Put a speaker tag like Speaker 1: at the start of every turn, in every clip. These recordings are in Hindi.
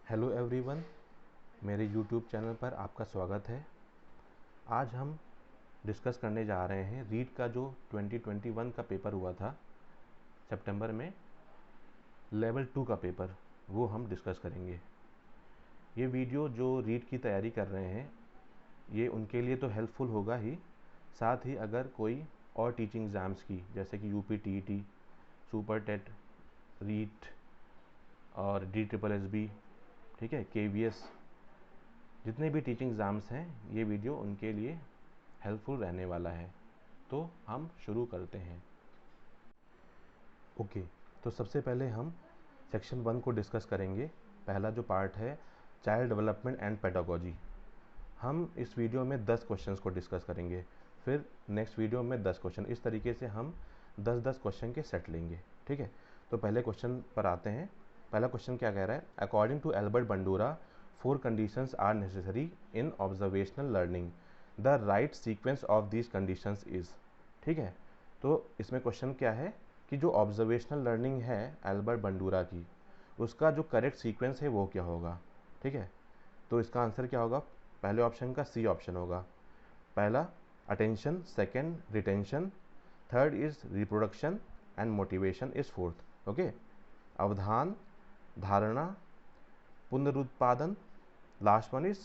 Speaker 1: हेलो एवरीवन, मेरे यूट्यूब चैनल पर आपका स्वागत है। आज हम डिस्कस करने जा रहे हैं रीट का जो 2021 का पेपर हुआ था सितंबर में, लेवल 2 का पेपर, वो हम डिस्कस करेंगे। ये वीडियो जो रीट की तैयारी कर रहे हैं ये उनके लिए तो हेल्पफुल होगा ही, साथ ही अगर कोई और टीचिंग एग्ज़ाम्स की जैसे कि UP TET, super TET, REET और DSSB, ठीक है, KVS, जितने भी टीचिंग एग्ज़ाम्स हैं ये वीडियो उनके लिए हेल्पफुल रहने वाला है। तो हम शुरू करते हैं। ओके, तो सबसे पहले हम सेक्शन 1 को डिस्कस करेंगे। पहला जो पार्ट है चाइल्ड डेवलपमेंट एंड पेडागोजी। हम इस वीडियो में 10 क्वेश्चंस को डिस्कस करेंगे, फिर नेक्स्ट वीडियो में 10 क्वेश्चन, इस तरीके से हम 10-10 क्वेश्चन के सेट लेंगे। ठीक है, तो पहले क्वेश्चन पर आते हैं। पहला क्वेश्चन क्या कह रहा है? According to Albert Bandura 4 conditions are necessary in observational learning, the right sequence of these conditions is. ठीक है, तो इसमें क्वेश्चन क्या है कि जो ऑब्जर्वेशनल लर्निंग है एल्बर्ट बंडूरा की, उसका जो करेक्ट सीक्वेंस है वो क्या होगा। ठीक है, तो इसका आंसर क्या होगा? पहले ऑप्शन का सी ऑप्शन होगा। पहला attention, second retention, third is reproduction and motivation is fourth. Okay, अवधान, धारणा, पुनरुत्पादन, लास्ट वन इज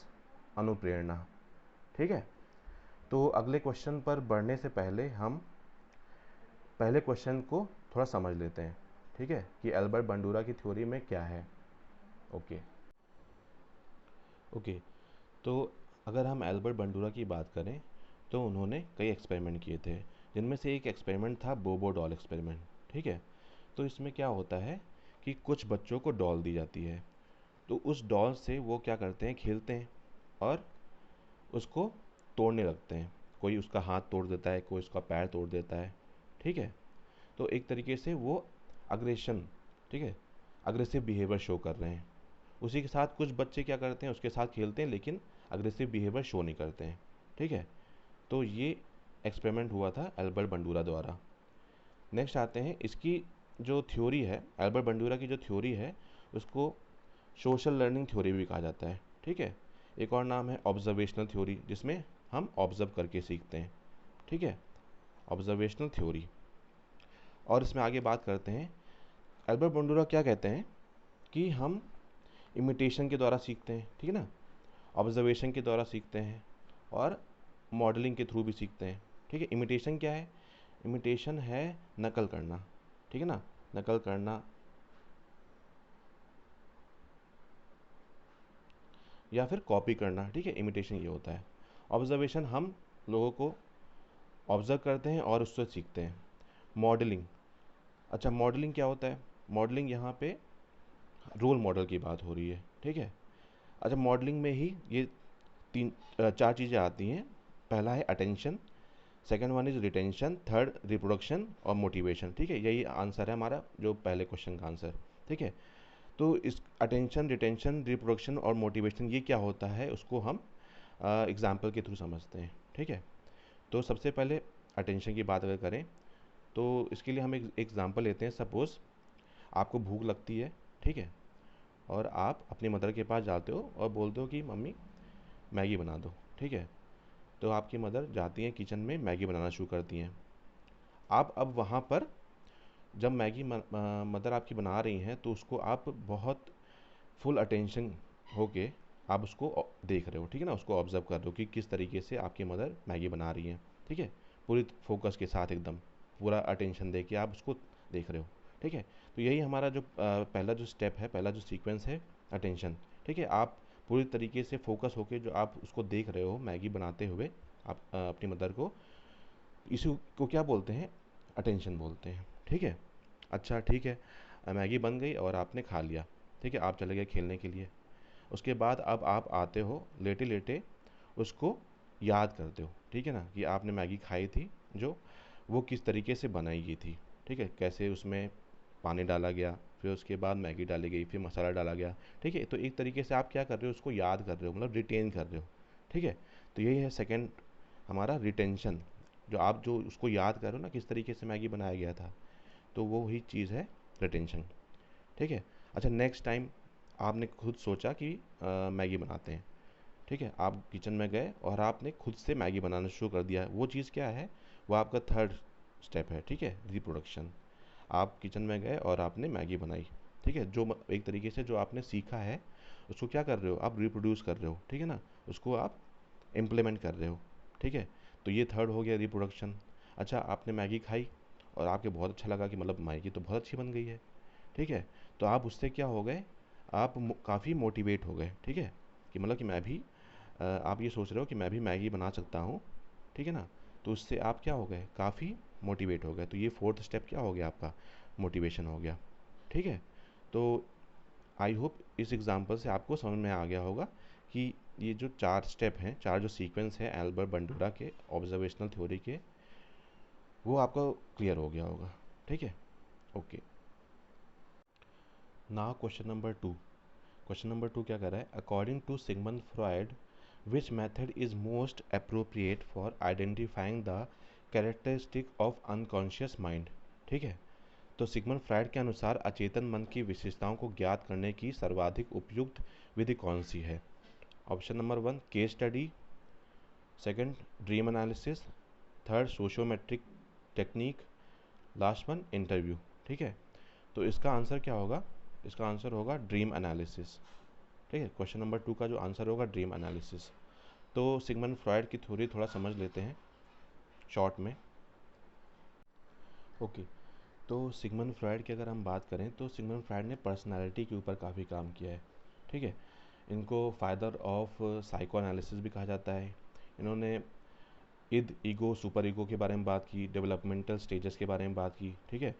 Speaker 1: अनुप्रेरणा। ठीक है, तो अगले क्वेश्चन पर बढ़ने से पहले हम पहले क्वेश्चन को थोड़ा समझ लेते हैं। ठीक है, कि एल्बर्ट बंडूरा की थ्योरी में क्या है। ओके, तो अगर हम एल्बर्ट बंडूरा की बात करें तो उन्होंने कई एक्सपेरिमेंट किए थे, जिनमें से एक एक्सपेरिमेंट था बोबो डॉल एक्सपेरिमेंट। ठीक है, तो इसमें क्या होता है कि कुछ बच्चों को डॉल दी जाती है, तो उस डॉल से वो क्या करते हैं, खेलते हैं और उसको तोड़ने लगते हैं। कोई उसका हाथ तोड़ देता है, कोई उसका पैर तोड़ देता है। ठीक है, तो एक तरीके से वो अग्रेशन, ठीक है, अग्रेसिव बिहेवियर शो कर रहे हैं। उसी के साथ कुछ बच्चे क्या करते हैं, उसके साथ खेलते हैं लेकिन अग्रेसिव बिहेवियर शो नहीं करते हैं। ठीक है, तो ये एक्सपेरिमेंट हुआ था एल्बर्ट बंडूरा द्वारा। नेक्स्ट आते हैं, इसकी जो थ्योरी है, एल्बर्ट बंडूरा की जो थ्योरी है उसको सोशल लर्निंग थ्योरी भी कहा जाता है। ठीक है, एक और नाम है ऑब्जर्वेशनल थ्योरी, जिसमें हम ऑब्जर्व करके सीखते हैं। ठीक है, ऑब्जर्वेशनल थ्योरी। और इसमें आगे बात करते हैं, एल्बर्ट बंडूरा क्या कहते हैं कि हम इमिटेशन के द्वारा सीखते हैं, ठीक है ना, ऑब्जर्वेशन के द्वारा सीखते हैं और मॉडलिंग के थ्रू भी सीखते हैं। ठीक है, इमिटेशन क्या है? इमिटेशन है नकल करना, ठीक है ना, नकल करना या फिर कॉपी करना। ठीक है, इमिटेशन ये होता है। ऑब्जर्वेशन हम लोगों को ऑब्जर्व करते हैं और उससे सीखते हैं। मॉडलिंग, अच्छा मॉडलिंग क्या होता है? मॉडलिंग यहाँ पे रोल मॉडल की बात हो रही है। ठीक है, अच्छा मॉडलिंग में ही ये चार चीज़ें आती हैं। पहला है attention, second one is retention, third reproduction और मोटिवेशन। ठीक है, यही आंसर है हमारा जो पहले क्वेश्चन का आंसर। ठीक है, तो इस अटेंशन, रिटेंशन, रिप्रोडक्शन और मोटिवेशन ये क्या होता है उसको हम एग्जाम्पल के थ्रू समझते हैं। ठीक है, तो सबसे पहले अटेंशन की बात अगर करें तो इसके लिए हम एक एग्जाम्पल लेते हैं। सपोज़ आपको भूख लगती है, ठीक है, और आप अपनी मदर के पास जाते हो और बोलते हो कि मम्मी मैगी बना दो। ठीक है, तो आपकी मदर जाती हैं किचन में, मैगी बनाना शुरू करती हैं। आप अब वहाँ पर जब मैगी मदर आपकी बना रही हैं तो उसको आप बहुत फुल अटेंशन होके आप उसको देख रहे हो। ठीक है ना, उसको ऑब्जर्व कर रहे हो कि किस तरीके से आपकी मदर मैगी बना रही हैं। ठीक है, पूरी फोकस के साथ एकदम पूरा अटेंशन दे के आप उसको देख रहे हो। ठीक है, तो यही हमारा जो पहला जो स्टेप है, पहला जो सीक्वेंस है, अटेंशन। ठीक है, आप पूरी तरीके से फोकस होके जो आप उसको देख रहे हो मैगी बनाते हुए, आप अपनी मदर को, इसी को क्या बोलते हैं? अटेंशन बोलते हैं। ठीक है, अच्छा ठीक है, मैगी बन गई और आपने खा लिया। ठीक है, आप चले गए खेलने के लिए। उसके बाद अब आप आते हो लेटे लेटे उसको याद करते हो। ठीक है ना, कि आपने मैगी खाई थी, जो वो किस तरीके से बनाई गई थी। ठीक है, कैसे उसमें पानी डाला गया, फिर उसके बाद मैगी डाली गई, फिर मसाला डाला गया। ठीक है, तो एक तरीके से आप क्या कर रहे हो, उसको याद कर रहे हो, मतलब रिटेन कर रहे हो। ठीक है, तो यही है सेकेंड हमारा रिटेंशन, जो आप जो उसको याद कर रहे हो ना किस तरीके से मैगी बनाया गया था, तो वो ही चीज़ है रिटेंशन। ठीक है, अच्छा नेक्स्ट टाइम आपने खुद सोचा कि मैगी बनाते हैं, ठीक है, आप किचन में गए और आपने खुद से मैगी बनाना शुरू कर दिया। वो चीज़ क्या है? वो आपका थर्ड स्टेप है, ठीक है, रिप्रोडक्शन। आप किचन में गए और आपने मैगी बनाई, ठीक है, जो एक तरीके से जो आपने सीखा है उसको क्या कर रहे हो? आप रिप्रोड्यूस कर रहे हो, ठीक है ना, उसको आप इम्प्लीमेंट कर रहे हो, ठीक है। तो ये थर्ड हो गया रिप्रोडक्शन। अच्छा, आपने मैगी खाई और आपके बहुत अच्छा लगा कि मतलब मैगी तो बहुत अच्छी बन गई है, ठीक है। तो आप उससे क्या हो गए? आप काफ़ी मोटिवेट हो गए, ठीक है, कि मतलब कि मैं भी आप ये सोच रहे हो कि मैं भी मैगी बना सकता हूँ, ठीक है ना। तो उससे आप क्या हो गए? काफ़ी मोटिवेट हो गए। तो ये फोर्थ स्टेप क्या हो गया आपका? मोटिवेशन हो गया, ठीक है। तो आई होप इस एग्जांपल से आपको समझ में आ गया होगा कि ये जो चार स्टेप हैं, चार जो सीक्वेंस हैं एल्बर्ट बंडूरा के ऑब्जर्वेशनल थ्योरी के, वो आपको क्लियर हो गया होगा, ठीक है। Okay, now question number two. Question number two क्या कर रहा है? According to Sigmund Freud, which method is most appropriate for identifying the characteristic of unconscious mind, ठीक है। तो सिगमंड फ्रायड के अनुसार अचेतन मन की विशेषताओं को ज्ञात करने की सर्वाधिक उपयुक्त विधि कौन सी है? Option number one, case study. Second, dream analysis. Third, sociometric technique. Last one, interview, ठीक है। तो इसका आंसर क्या होगा? इसका आंसर होगा ड्रीम एनालिसिस, ठीक है। क्वेश्चन नंबर टू का जो आंसर होगा ड्रीम एनालिसिस। तो सिगमंड फ्रॉयड की थ्योरी थोड़ा समझ लेते हैं शॉर्ट में। ओके, तो सिगमंड फ्रॉयड की अगर हम बात करें तो सिगमंड फ्रॉयड ने पर्सनालिटी के ऊपर काफ़ी काम किया है, ठीक है। इनको फादर ऑफ साइको एनालिसिस भी कहा जाता है। इन्होंने इद, ईगो, सुपर ईगो के बारे में बात की, डेवलपमेंटल स्टेजेस के बारे में बात की, ठीक है,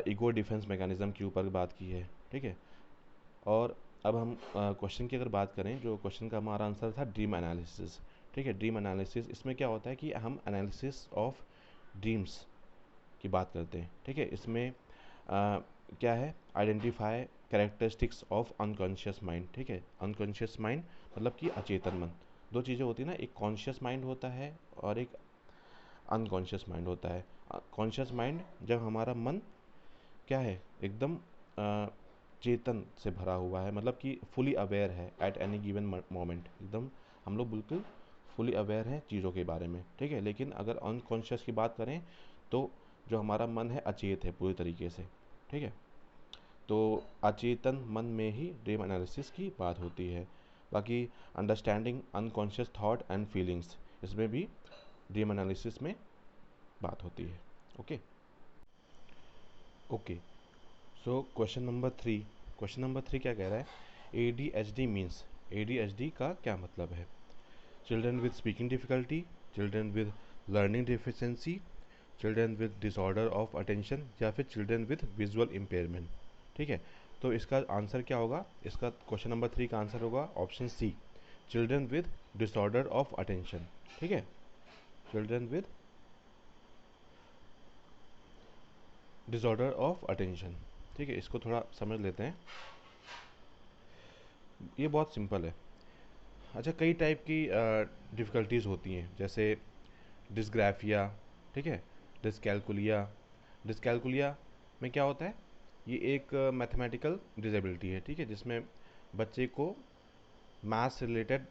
Speaker 1: ईगो डिफेंस मैकेनिज्म के ऊपर बात की है, ठीक है। और अब हम क्वेश्चन की अगर बात करें, जो क्वेश्चन का हमारा आंसर था ड्रीम एनालिसिस, ठीक है। ड्रीम एनालिसिस, इसमें क्या होता है कि हम एनालिसिस ऑफ ड्रीम्स की बात करते हैं, ठीक है। इसमें क्या है? Identify characteristics of unconscious mind, ठीक है। अनकॉन्शियस माइंड मतलब कि अचेतन मन। दो चीज़ें होती है ना, एक कॉन्शियस माइंड होता है और एक अनकॉन्शियस माइंड होता है। कॉन्शियस माइंड जब हमारा मन क्या है, एकदम चेतन से भरा हुआ है, मतलब कि फुली अवेयर है एट एनी गिवन मोमेंट, एकदम हम लोग बिल्कुल फुली अवेयर हैं चीज़ों के बारे में, ठीक है। लेकिन अगर अनकॉन्शियस की बात करें तो जो हमारा मन है अचेत है पूरी तरीके से, ठीक है। तो अचेतन मन में ही ड्रीम एनालिसिस की बात होती है। बाकी understanding unconscious thought and feelings, इसमें भी ड्रीम एनालिसिस में बात होती है। Okay, okay. So question number three क्या कह रहा है? A D H D means, A D H D का क्या मतलब है? Children with speaking difficulty, children with learning deficiency, children with disorder of attention, या फिर चिल्ड्रन विद विजुअल इम्पेयरमेंट, ठीक है। तो इसका आंसर क्या होगा? इसका क्वेश्चन नंबर थ्री का आंसर होगा option C, children with disorder of attention, ठीक है। Children with disorder of attention, ठीक है। इसको थोड़ा समझ लेते हैं, ये बहुत सिंपल है। अच्छा, कई टाइप की डिफ़िकल्टीज़ होती हैं, जैसे डिस्ग्राफिया, ठीक है, डिसकैलकुलिया। डिसकैलकुलिया में क्या होता है? ये एक मैथमेटिकल डिसेबिलिटी है, ठीक है, जिसमें बच्चे को मैथ्स से रिलेटेड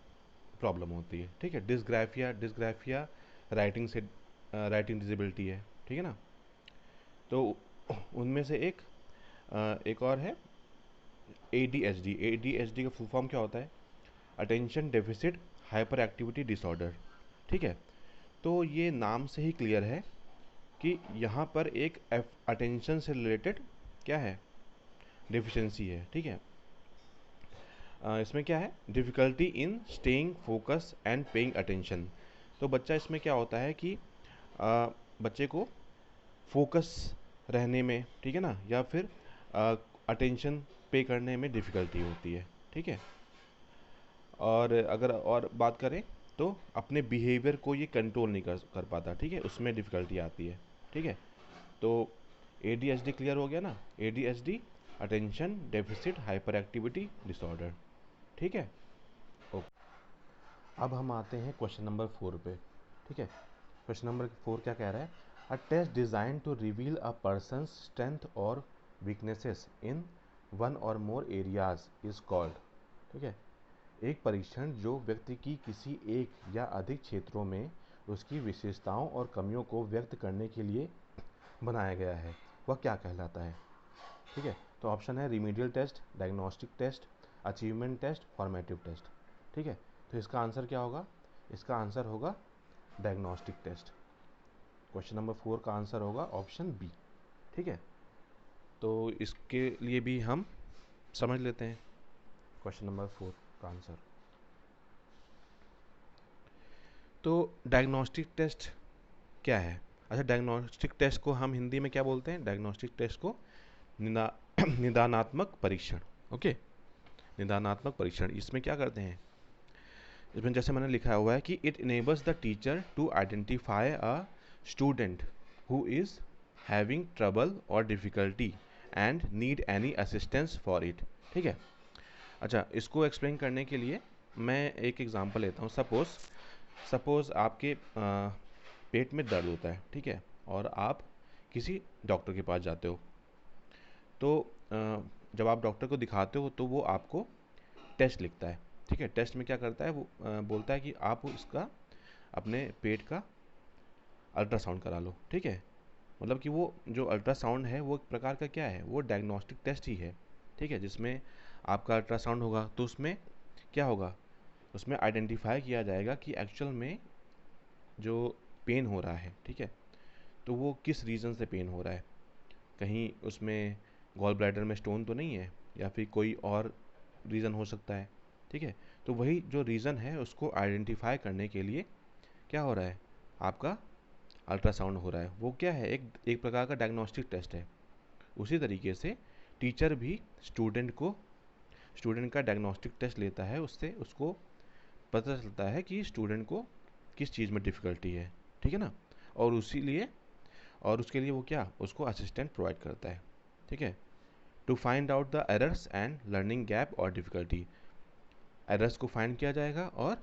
Speaker 1: प्रॉब्लम होती है, ठीक है। डिसग्राफिया राइटिंग से राइटिंग डिसेबिलिटी है, ठीक है ना। तो उनमें से एक और है A D H D. A D H D का फुल फॉर्म क्या होता है? Attention deficit hyper activity disorder, ठीक है। तो ये नाम से ही क्लियर है कि यहाँ पर एक अटेंशन से रिलेटेड क्या है? डिफिशेंसी है, ठीक है। इसमें क्या है? Difficulty in staying focus and paying attention. तो बच्चा इसमें क्या होता है कि बच्चे को फोकस रहने में, ठीक है ना, या फिर अटेंशन पे करने में डिफ़िकल्टी होती है, ठीक है। और अगर और बात करें तो अपने बिहेवियर को ये कंट्रोल नहीं कर पाता, ठीक है, उसमें डिफ़िकल्टी आती है, ठीक है। तो A D H D clear हो गया ना? A D H D, attention deficit hyper activity disorder, ठीक है। ओके, अब हम आते हैं क्वेश्चन नंबर फोर पे, ठीक है। क्वेश्चन नंबर फोर क्या कह रहा है? A test design to reveal a person's strength और weaknesses in one or more areas is called. ठीक है, एक परीक्षण जो व्यक्ति की किसी एक या अधिक क्षेत्रों में उसकी विशेषताओं और कमियों को व्यक्त करने के लिए बनाया गया है, वह क्या कहलाता है? ठीक है, तो ऑप्शन है remedial test, diagnostic test, achievement test, formative test. ठीक है, तो इसका आंसर क्या होगा? इसका आंसर होगा डायग्नोस्टिक टेस्ट। क्वेश्चन नंबर 4 का आंसर होगा ऑप्शन बी। ठीक है, तो इसके लिए भी हम समझ लेते हैं क्वेश्चन नंबर 4 का आंसर। तो डायग्नोस्टिक टेस्ट क्या है? अच्छा, डायग्नोस्टिक टेस्ट को हम हिंदी में क्या बोलते हैं? डायग्नोस्टिक टेस्ट को निदानात्मक परीक्षण। ओके, निदानात्मक परीक्षण। इसमें क्या करते हैं? इसमें जैसे मैंने लिखा हुआ है कि it enables the teacher to identify a student who is having trouble और difficulty and need any assistance for it. ठीक है, अच्छा, इसको एक्सप्लेन करने के लिए मैं एक एग्जांपल लेता हूँ। सपोज़ आपके पेट में दर्द होता है, ठीक है, और आप किसी डॉक्टर के पास जाते हो। तो जब आप डॉक्टर को दिखाते हो तो वो आपको टेस्ट लिखता है। ठीक है, टेस्ट में क्या करता है वो? बोलता है कि आप इसका अपने पेट का अल्ट्रासाउंड करा लो। ठीक है, मतलब कि वो जो अल्ट्रासाउंड है वो एक प्रकार का क्या है? वो डायग्नोस्टिक टेस्ट ही है। ठीक है, जिसमें आपका अल्ट्रासाउंड होगा तो उसमें क्या होगा? उसमें आइडेंटिफाई किया जाएगा कि एक्चुअल में जो पेन हो रहा है, ठीक है, तो वो किस रीज़न से पेन हो रहा है। कहीं उसमें गॉल ब्लैडर में स्टोन तो नहीं है, या फिर कोई और रीज़न हो सकता है। ठीक है, तो वही जो रीज़न है उसको आइडेंटिफाई करने के लिए क्या हो रहा है? आपका अल्ट्रासाउंड हो रहा है। वो क्या है? एक प्रकार का डायग्नोस्टिक टेस्ट है। उसी तरीके से टीचर भी स्टूडेंट का डायग्नोस्टिक टेस्ट लेता है, उससे उसको पता चलता है कि स्टूडेंट को किस चीज़ में डिफ़िकल्टी है। ठीक है ना? और उसके लिए वो क्या? उसको असिस्टेंट प्रोवाइड करता है। ठीक है, to find out the errors and learning gap और डिफ़िकल्टी। एरर्स को फाइंड किया जाएगा और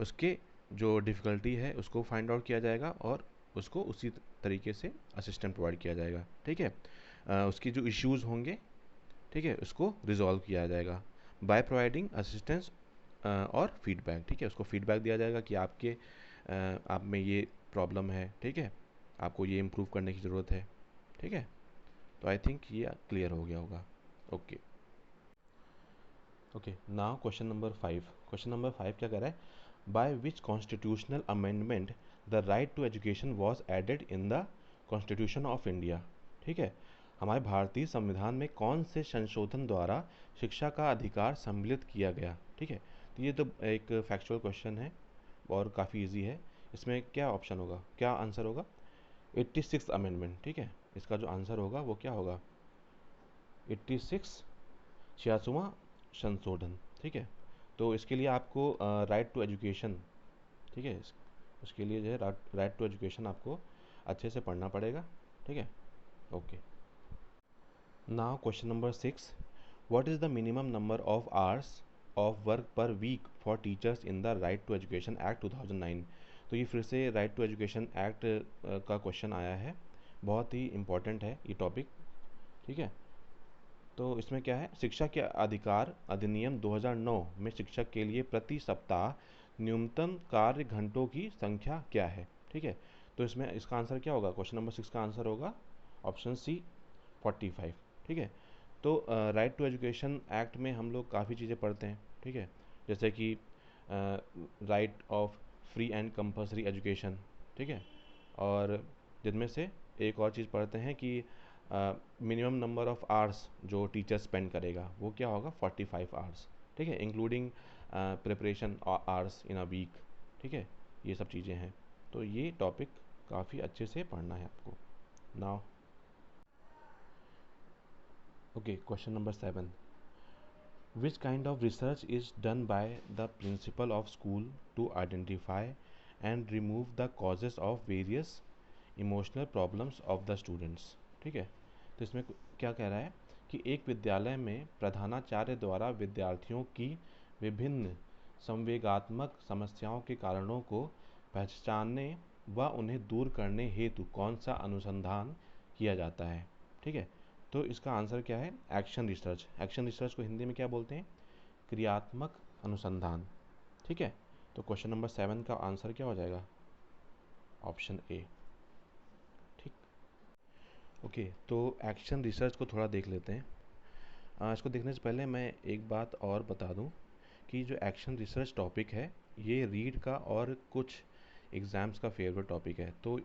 Speaker 1: उसके जो डिफ़िकल्टी है उसको फाइंड आउट किया जाएगा, और उसको उसी तरीके से असिस्टेंट प्रोवाइड किया जाएगा। ठीक है, उसकी जो इश्यूज़ होंगे, ठीक है, उसको रिजॉल्व किया जाएगा बाय प्रोवाइडिंग असिस्टेंस और फीडबैक। ठीक है, उसको फीडबैक दिया जाएगा कि आप में ये प्रॉब्लम है। ठीक है, आपको ये इम्प्रूव करने की ज़रूरत है। ठीक है, तो आई थिंक ये क्लियर हो गया होगा। Okay okay, now question number 5। Question number 5 क्या कह रहा है? By which constitutional amendment the right to education was added in the constitution of India. ठीक है, हमारे भारतीय संविधान में कौन से संशोधन द्वारा शिक्षा का अधिकार सम्मिलित किया गया? ठीक है, तो ये तो एक फैक्चुअल क्वेश्चन है और काफ़ी इजी है। इसमें क्या ऑप्शन होगा, क्या आंसर होगा? 86 अमेंडमेंट। ठीक है, इसका जो आंसर होगा वो क्या होगा? 86, 86वां संशोधन। ठीक है, तो इसके लिए आपको राइट टू एजुकेशन, ठीक है, उसके लिए जो है राइट टू एजुकेशन आपको अच्छे से पढ़ना पड़ेगा। ठीक है, okay. Now question number 6, what is the minimum number of hours of work per week for teachers in the right to education act 2009? तो ये फिर से राइट टू एजुकेशन एक्ट का क्वेश्चन आया है, बहुत ही इम्पोर्टेंट है ये टॉपिक। ठीक है, तो इसमें क्या है? शिक्षा के अधिकार अधिनियम 2009 में शिक्षक के लिए प्रति सप्ताह न्यूनतम कार्य घंटों की संख्या क्या है? ठीक है, तो इसमें इसका आंसर क्या होगा? क्वेश्चन नंबर 6 का आंसर होगा ऑप्शन सी, 45। ठीक है, तो राइट टू एजुकेशन एक्ट में हम लोग काफ़ी चीज़ें पढ़ते हैं। ठीक है, जैसे कि right of free and compulsory education. ठीक है, और जिनमें से एक और चीज़ पढ़ते हैं कि मिनिमम नंबर ऑफ आवर्स जो टीचर स्पेंड करेगा वो क्या होगा? 45 आवर्स। ठीक है, including preparation hours in a week. ठीक है, ये सब चीज़ें हैं, तो ये टॉपिक काफ़ी अच्छे से पढ़ना है आपको। Now okay, question number 7, which kind of research is done by the principal of school to identify and remove the causes of various emotional problems of the students? ठीक है, तो इसमें क्या कह रहा है कि एक विद्यालय में प्रधानाचार्य द्वारा विद्यार्थियों की विभिन्न संवेगात्मक समस्याओं के कारणों को पहचानने व उन्हें दूर करने हेतु कौन सा अनुसंधान किया जाता है? ठीक है, तो इसका आंसर क्या है? Action research. एक्शन रिसर्च को हिंदी में क्या बोलते हैं? क्रियात्मक अनुसंधान। ठीक है, तो क्वेश्चन नंबर 7 का आंसर क्या हो जाएगा? Option A. ठीक, ओके, तो एक्शन रिसर्च को थोड़ा देख लेते हैं। इसको देखने से पहले मैं एक बात और बता दूं कि जो एक्शन रिसर्च टॉपिक है ये रीड का और कुछ एग्ज़ाम्स का फेवरेट टॉपिक है, तो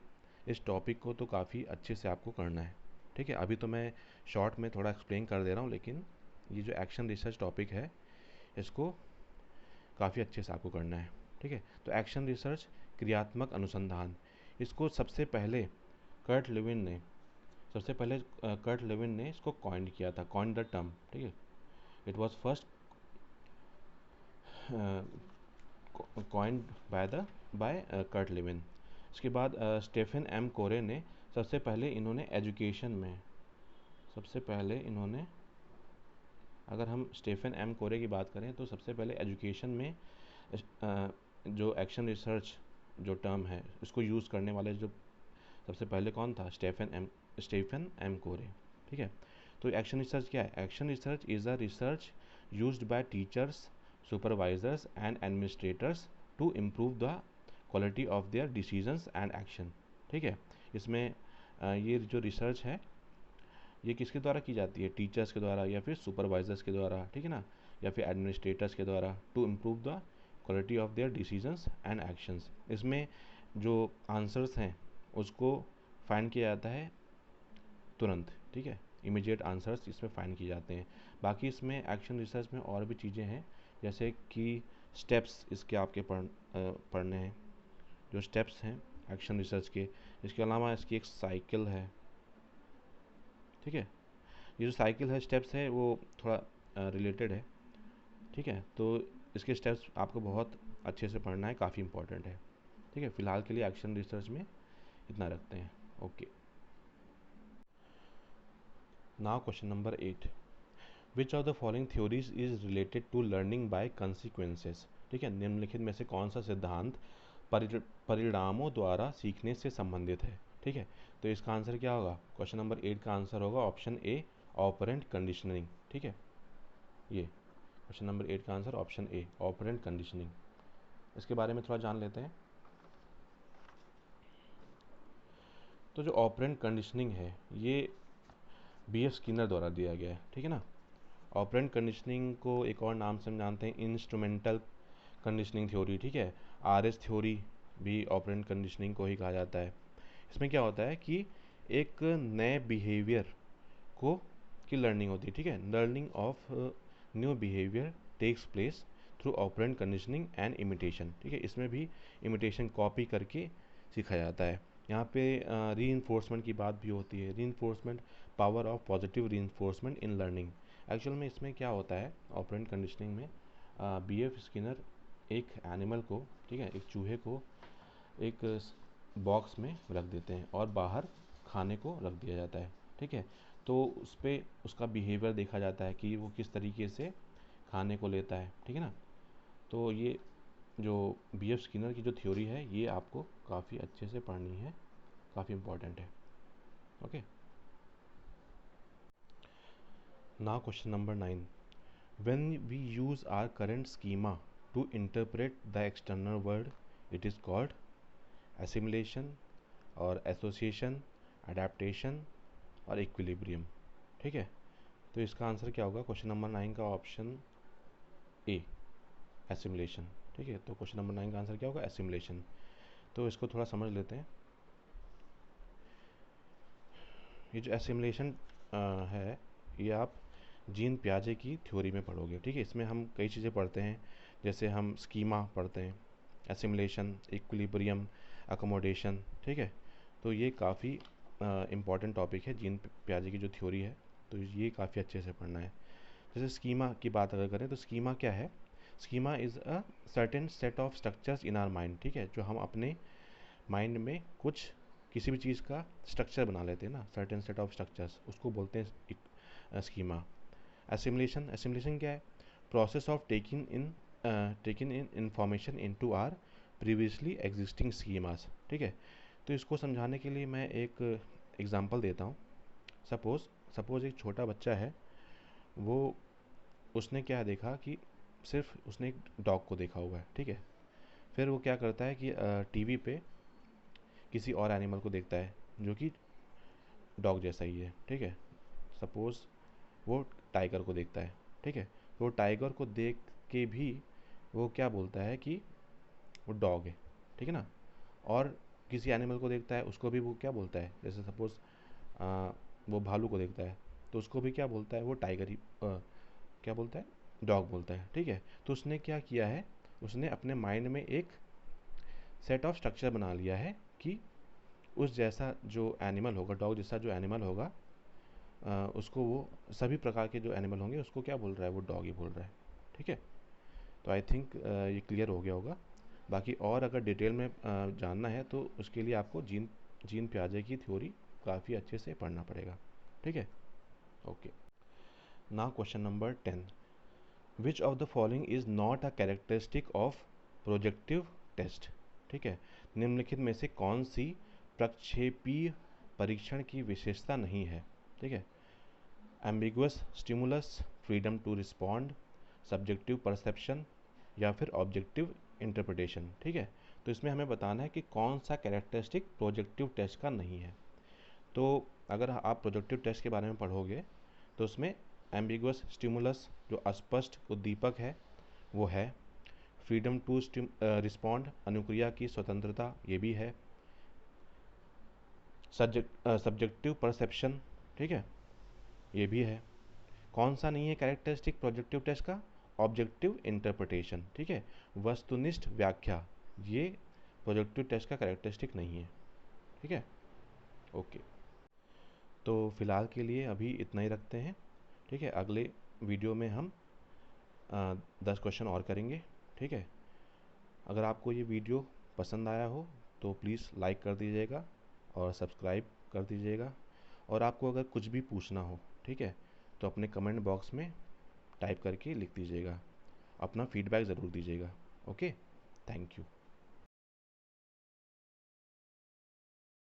Speaker 1: इस टॉपिक को तो काफ़ी अच्छे से आपको करना है। ठीक है, अभी तो मैं शॉर्ट में थोड़ा एक्सप्लेन कर दे रहा हूँ, लेकिन ये जो एक्शन रिसर्च टॉपिक है इसको काफ़ी अच्छे से आपको करना है। ठीक है, तो एक्शन रिसर्च क्रियात्मक अनुसंधान, इसको सबसे पहले कर्ट लेविन ने इसको कॉइंड किया था, कॉइंड द टर्म। ठीक है, it was first coined by Kurt Lewin. इसके बाद स्टेफन एम कोरे ने सबसे पहले इन्होंने अगर हम स्टेफन एम कोरे की बात करें तो सबसे पहले एजुकेशन में जो एक्शन रिसर्च जो टर्म है इसको यूज़ करने वाले जो सबसे पहले कौन था? स्टेफन एम कोरे। ठीक है, तो एक्शन रिसर्च क्या है? Action research is a research used by teachers, supervisors and administrators to improve the quality of their decisions and action. ठीक है, इसमें ये जो रिसर्च है ये किसके द्वारा की जाती है? टीचर्स के द्वारा या फिर सुपरवाइजर्स के द्वारा, ठीक है ना, या फिर एडमिनिस्ट्रेटर्स के द्वारा, to improve the quality of their decisions and actions. इसमें जो आंसर्स हैं उसको फाइंड किया जाता है तुरंत। ठीक है, इमीडिएट आंसर्स इसमें फाइंड किए जाते हैं। बाकी इसमें एक्शन रिसर्च में और भी चीज़ें हैं, जैसे कि स्टेप्स इसके आपके पढ़ने हैं, जो स्टेप्स हैं एक्शन रिसर्च के। इसके अलावा इसकी एक साइकिल है। ठीक है, ये जो साइकिल है, स्टेप्स है, वो थोड़ा रिलेटेड है। ठीक है, तो इसके स्टेप्स आपको बहुत अच्छे से पढ़ना है, काफ़ी इंपॉर्टेंट है। ठीक है, फिलहाल के लिए एक्शन रिसर्च में इतना रखते हैं। Okay, now question number 8, which of the following theories is related to learning by consequences. ठीक है, निम्नलिखित में से कौन सा सिद्धांत परिणामों द्वारा सीखने से संबंधित है? ठीक है, तो इसका आंसर क्या होगा? क्वेश्चन नंबर 8 का आंसर होगा ऑप्शन ए, ऑपरेंट कंडीशनिंग। ठीक है, ये क्वेश्चन नंबर 8 का answer option A, operant conditioning. इसके बारे में थोड़ा जान लेते हैं। तो जो ऑपरेंट कंडीशनिंग है ये बी.एफ. स्किनर द्वारा दिया गया है। ठीक है ना, ऑपरेंट कंडीशनिंग को एक और नाम से हम जानते हैं इंस्ट्रूमेंटल कंडीशनिंग थ्योरी। ठीक है, आर.एस. थ्योरी भी ऑपरेंट कंडीशनिंग को ही कहा जाता है। इसमें क्या होता है कि एक नए बिहेवियर को की लर्निंग होती है। ठीक है, learning of new behaviour takes place through operant conditioning and imitation. ठीक है, इसमें भी इमिटेशन, कॉपी करके सीखा जाता है। यहाँ पे री इन्फोर्समेंट की बात भी होती है। री इन्फोर्समेंट, पावर ऑफ पॉजिटिव री इन्फोर्समेंट इन लर्निंग। एक्चुअल में इसमें क्या होता है ऑपरेंट कंडीशनिंग में, बी.एफ. स्किनर एक एनिमल को, ठीक है, एक चूहे को एक बॉक्स में रख देते हैं और बाहर खाने को रख दिया जाता है। ठीक है, तो उस पर उसका बिहेवियर देखा जाता है कि वो किस तरीके से खाने को लेता है। ठीक है ना, तो ये जो बी.एफ. स्किनर की जो थ्योरी है ये आपको काफ़ी अच्छे से पढ़नी है, काफ़ी इम्पॉर्टेंट है। Okay, now question number 9, when we use our current schema to interpret the external world, it is called assimilation और एसोसिएशन, अडेप्टेशन और इक्विलिब्रियम। ठीक है, तो इसका आंसर क्या होगा? क्वेश्चन नंबर 9 का ऑप्शन ए, एसिमिलेशन। ठीक है, तो क्वेश्चन नंबर 9 का आंसर क्या होगा? एसिमिलेशन। तो इसको थोड़ा समझ लेते हैं। ये जो एसिमिलेशन है ये आप जीन पियाजे की थ्योरी में पढ़ोगे। ठीक है, इसमें हम कई चीज़ें पढ़ते हैं, जैसे हम स्कीमा पढ़ते हैं, एसिमिलेशन, इक्विलिब्रियम, अकोमोडेशन। ठीक है, तो ये काफ़ी इम्पॉर्टेंट टॉपिक है, जीन पियाजे की जो थ्योरी है, तो ये काफ़ी अच्छे से पढ़ना है। जैसे स्कीमा की बात अगर करें तो स्कीमा क्या है? Schema is a certain set of structures in our mind. ठीक है, जो हम अपने माइंड में कुछ किसी भी चीज़ का स्ट्रक्चर बना लेते हैं ना, सर्टेन सेट ऑफ स्ट्रक्चर्स, उसको बोलते हैं स्कीमा। एसिमिलेशन क्या है? Process of taking in information into our previously existing schemas. ठीक है, तो इसको समझाने के लिए मैं एक एग्जांपल देता हूँ। सपोज सपोज़ एक छोटा बच्चा है, वो उसने क्या देखा कि सिर्फ उसने एक डॉग को देखा हुआ है, ठीक है। फिर वो क्या करता है कि टीवी पे किसी और एनिमल को देखता है जो कि डॉग जैसा ही है, ठीक है। सपोज़ वो टाइगर को देखता है, ठीक है। तो वो टाइगर को देख के भी वो क्या बोलता है कि वो डॉग है, ठीक है ना। और किसी एनिमल को देखता है, उसको भी वो क्या बोलता है, जैसे सपोज़ वो भालू को देखता है तो उसको भी क्या बोलता है, वो टाइगर ही क्या बोलता है, डॉग बोलता है, ठीक है। तो उसने क्या किया है, उसने अपने माइंड में एक सेट ऑफ स्ट्रक्चर बना लिया है कि उस जैसा जो एनिमल होगा, डॉग जैसा जो एनिमल होगा, उसको वो सभी प्रकार के जो एनिमल होंगे उसको क्या बोल रहा है, वो डॉग ही बोल रहा है, ठीक है। तो आई थिंक ये क्लियर हो गया होगा। बाकी और अगर डिटेल में जानना है तो उसके लिए आपको जीन पियाजे की थ्योरी काफ़ी अच्छे से पढ़ना पड़ेगा, ठीक है। Okay, now question number 10, which of the following is not a characteristic of projective test, ठीक है। निम्नलिखित में से कौन सी प्रक्षेपीय परीक्षण की विशेषता नहीं है, ठीक है। Ambiguous stimulus, freedom to respond, subjective perception या फिर ऑब्जेक्टिव इंटरप्रिटेशन, ठीक है। तो इसमें हमें बताना है कि कौन सा कैरेक्टरिस्टिक प्रोजेक्टिव टेस्ट का नहीं है। तो अगर आप प्रोजेक्टिव टेस्ट के बारे में पढ़ोगे तो उसमें एम्बिगुअस स्टिमुलस जो अस्पष्ट उद्दीपक है वो है, फ्रीडम टू रिस्पॉन्ड अनुक्रिया की स्वतंत्रता ये भी है, सब्जेक्टिव परसेप्शन, ठीक है, ये भी है। कौन सा नहीं है कैरेक्टरिस्टिक प्रोजेक्टिव टेस्ट का, ऑब्जेक्टिव इंटरप्रिटेशन, ठीक है, वस्तुनिष्ठ व्याख्या, ये प्रोजेक्टिव टेस्ट का कैरेक्टरिस्टिक नहीं है, ठीक है। ओके, तो फिलहाल के लिए अभी इतना ही रखते हैं, ठीक है। अगले वीडियो में हम 10 क्वेश्चन और करेंगे, ठीक है। अगर आपको ये वीडियो पसंद आया हो तो प्लीज़ लाइक कर दीजिएगा और सब्सक्राइब कर दीजिएगा। और आपको अगर कुछ भी पूछना हो, ठीक है, तो अपने कमेंट बॉक्स में टाइप करके लिख दीजिएगा, अपना फीडबैक ज़रूर दीजिएगा। Okay, thank you.